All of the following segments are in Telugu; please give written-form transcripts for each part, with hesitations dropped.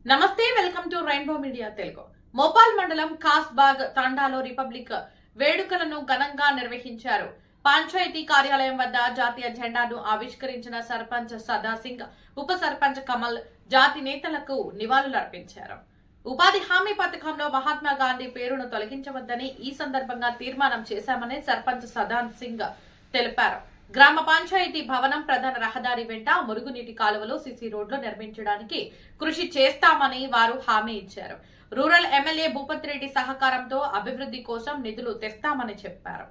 నమస్తే, welcome to rainbow media Telugu. Mopal మండలం ఖాస్బాగ్ తాండాలో రిపబ్లిక్ వేడుకలను ఘనంగా నిర్వహించారు. పంచాయతీ కార్యాలయం వద్ద జాతీయ జెండాను ఆవిష్కరించిన సర్పంచ్ సదాసింగ్, ఉప సర్పంచ్ కమల్ జాతి నేతలకు నివాళులర్పించారు. ఉపాధి హామీ పథకంలో మహాత్మా గాంధీ పేరును తొలగించవద్దని ఈ సందర్భంగా తీర్మానం చేశామని సర్పంచ్ సదాసింగ్ తెలిపారు. గ్రామ పంచాయతీ భవనం, ప్రధాన రహదారి వెంట మురుగునీటి కాలువలు, సిసి రోడ్లు నిర్మించడానికి కృషి చేస్తామని వారు హామీ ఇచ్చారు. రూరల్ ఎమ్మెల్యే భూపత్ రెడ్డి సహకారంతో అభివృద్ధి కోసం నిధులు తెస్తామని చెప్పారు.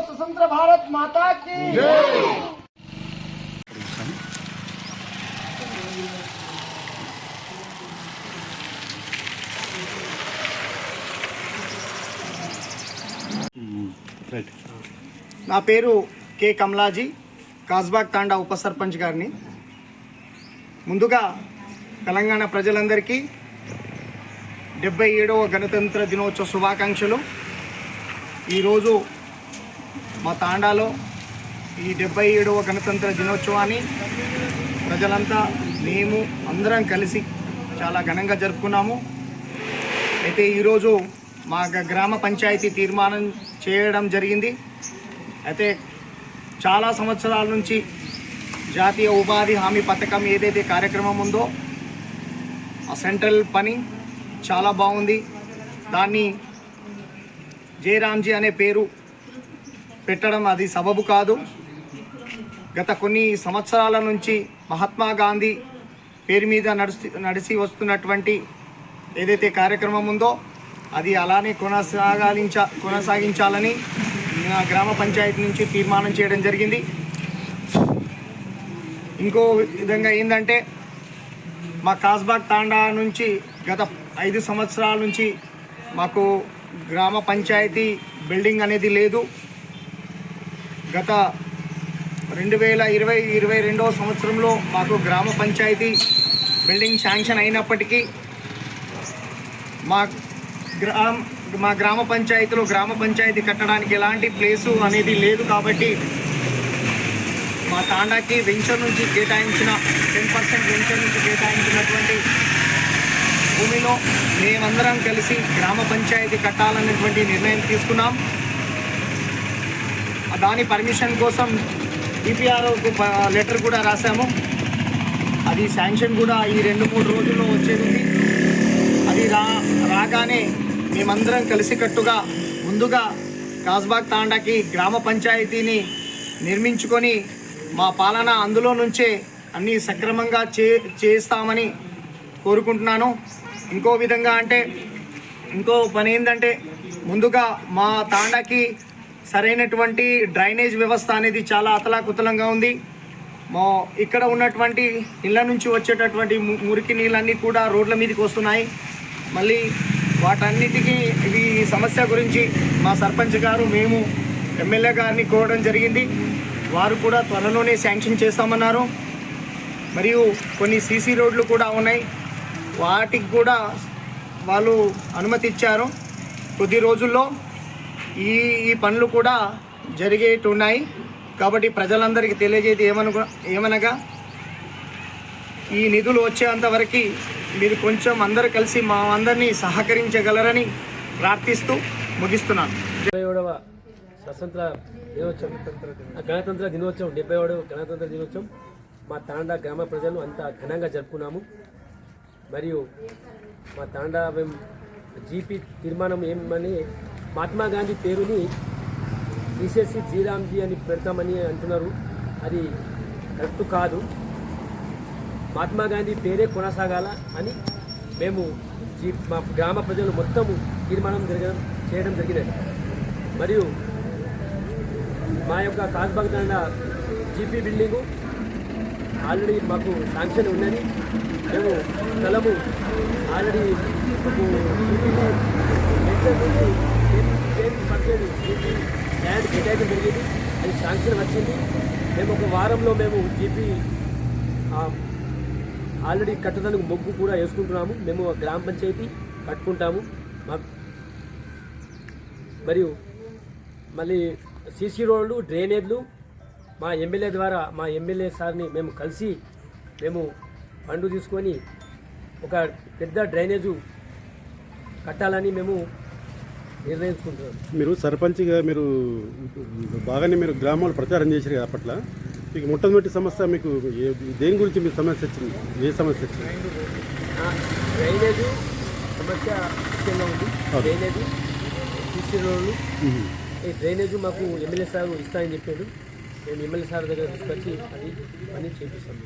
स्वतंत्र भारत माता की जय। నా పేరు కే కమలాజీ, కాస్బాగ్ తాండా ఉప సర్పంచ్ గారిని. ముందుగా తెలంగాణ ప్రజలందరికీ 77వ గణతంత్ర దినోత్సవ శుభాకాంక్షలు. ఈరోజు మా తాండాలో ఈ 77వ గణతంత్ర దినోత్సవాన్ని ప్రజలంతా మేము అందరం కలిసి చాలా ఘనంగా జరుపుకున్నాము. అయితే ఈరోజు మా గ్రామ పంచాయతీ తీర్మానం చేయడం జరిగింది. అయితే చాలా సంవత్సరాల నుంచి జాతీయ ఉపాధి హామీ పథకం ఏదైతే కార్యక్రమం ఉందో ఆ సెంట్రల్ పని చాలా బాగుంది. దాన్ని జయరామ్జీ అనే పేరు పెట్టడం అది సబబు కాదు. గత కొన్ని సంవత్సరాల నుంచి మహాత్మా గాంధీ పేరు మీద నడిచి వస్తున్నటువంటి ఏదైతే కార్యక్రమం ఉందో అది అలానే కొనసాగించాలని నా గ్రామ పంచాయతీ నుంచి తీర్మానం చేయడం జరిగింది. ఇంకో విధంగా ఏంటంటే మా కాస్బాగ్ తాండా నుంచి గత 5 సంవత్సరాల నుంచి మాకు గ్రామ పంచాయతీ బిల్డింగ్ అనేది లేదు. గత 2022వ సంవత్సరంలో మాకు గ్రామ పంచాయతీ బిల్డింగ్ శాంక్షన్ అయినప్పటికీ మా గ్రామ పంచాయతీలో గ్రామ పంచాయతీ కట్టడానికి ఎలాంటి ప్లేసు అనేది లేదు. కాబట్టి మా తాండాకి వెంచర్ నుంచి కేటాయించిన 10% వెంచర్ నుంచి కేటాయించినటువంటి భూమిలో మేమందరం కలిసి గ్రామ పంచాయతీ కట్టాలనేటువంటి నిర్ణయం తీసుకున్నాం. దాని పర్మిషన్ కోసం ఈపీఆర్ఓకు లెటర్ కూడా రాసాము. అది శాంక్షన్ కూడా ఈ 2-3 రోజుల్లో వచ్చేది. అది రాగానే మేమందరం కలిసికట్టుగా ముందుగా కాస్బాగ్ తాండాకి గ్రామ పంచాయతీని నిర్మించుకొని మా పాలన అందులో నుంచే అన్నీ సక్రమంగా చేస్తామని కోరుకుంటున్నాను. ఇంకో విధంగా అంటే ఇంకో పని ఏంటంటే ముందుగా మా తాండాకి సరైనటువంటి డ్రైనేజ్ వ్యవస్థ అనేది చాలా అతలాకుతలంగా ఉంది. ఇక్కడ ఉన్నటువంటి ఇళ్ళ నుంచి వచ్చేటటువంటి మురికి నీళ్ళన్నీ కూడా రోడ్ల మీదకి వస్తున్నాయి. మళ్ళీ వాటన్నిటికీ ఈ సమస్య గురించి మా సర్పంచ్ గారు మేము ఎమ్మెల్యే గారిని కోరడం జరిగింది. వారు కూడా త్వరలోనే శాంక్షన్ చేస్తామన్నారు. మరియు కొన్ని సీసీ రోడ్లు కూడా ఉన్నాయి, వాటికి కూడా వాళ్ళు అనుమతి ఇచ్చారు. కొద్ది రోజుల్లో ఈ పనులు కూడా జరిగేటున్నాయి. కాబట్టి ప్రజలందరికీ తెలియజేది ఏమనగా ఈ నిధులు వచ్చేంతవరకు మీరు కొంచెం అందరూ కలిసి మా అందరినీ సహకరించగలరని ప్రార్థిస్తూ ముగిస్తున్నాను. స్వతంత్ర దినోత్సవం గణతంత్ర దినోత్సవం 70వ గణతంత్ర దినోత్సవం మా తాండా గ్రామ ప్రజలు అంతా ఘనంగా జరుపుకున్నాము. మరియు మా తాండా మేము జీపీ తీర్మానం ఏమని మహాత్మా గాంధీ పేరుని తీసేసి జీరామ్జీ అని పెడతామని అంటున్నారు. అది కరెక్ట్ కాదు. మహాత్మా గాంధీ పేరే కొనసాగాల అని మేము మా గ్రామ ప్రజలు మొత్తము తీర్మానం చేయడం జరిగినది. మరియు మా యొక్క కాస్బాగ్ తాండా జీపీ బిల్డింగు ఆల్రెడీ మాకు శాంక్షన్ ఉన్నది. మేము స్థలము ఆల్రెడీ మాకు జీపీ ల్యాండ్ కేటాయించడం జరిగింది. అది శాంక్షన్ వచ్చింది. మేము ఒక వారంలో మేము జీపీ ఆల్రెడీ కట్టడానికి మొగ్గు కూడా వేసుకుంటున్నాము. మేము గ్రామ పంచాయతీ కట్టుకుంటాము. మరియు మళ్ళీ సీసీ రోడ్లు, డ్రైనేజ్లు మా ఎమ్మెల్యే ద్వారా మా ఎమ్మెల్యే సార్ని మేము కలిసి మేము ఫండ్ తీసుకొని ఒక పెద్ద డ్రైనేజు కట్టాలని మేము నిర్ణయించుకుంటున్నాం. మీరు సర్పంచ్గా మీరు బాగానే మీరు గ్రామాలు ప్రచారం చేశారు కదా అప్పట్లో. మీకు మొట్టమొదటి సమస్య మీకు దేని గురించి మీ సమస్య వచ్చింది? ఏ సమస్య వచ్చింది? డ్రైనేజు సమస్య ముఖ్యంగా ఉంది. డ్రైనేజు, సీసీ రోడ్లు. ఈ డ్రైనేజు మాకు ఎమ్మెల్యే సార్ ఇస్తానని చెప్పాడు. మేము ఎమ్మెల్యే సార్ దగ్గర తీసుకొచ్చి అది పని చేపిస్తాము.